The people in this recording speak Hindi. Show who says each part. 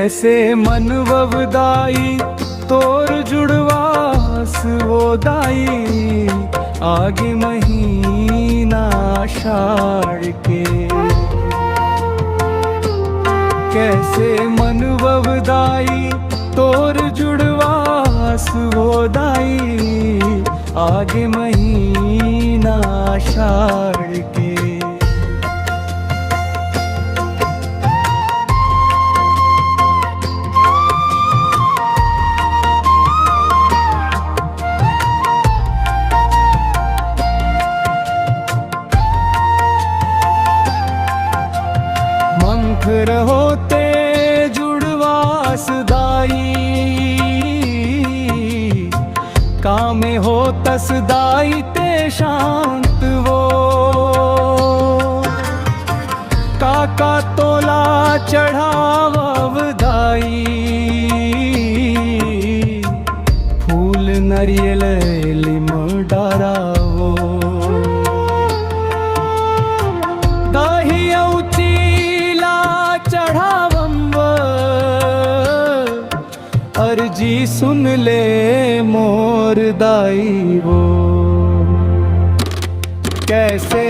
Speaker 1: कैसे मन ववदाई तोर जुड़वास वो दाई आगे महीना आषाढ़ के। कैसे मन ववदाई तोर जुड़वास वो दाई आगे महीना आषाढ़ के। मंखर होते जुड़वास दाई कामे हो तस दाई ते शांत वो। काका तोला चढ़ाव दाई फूल नरियल लिम डारावो। दाही औचीला चढ़ावंब अर्जी सुन ले मोर दाई वो। कैसे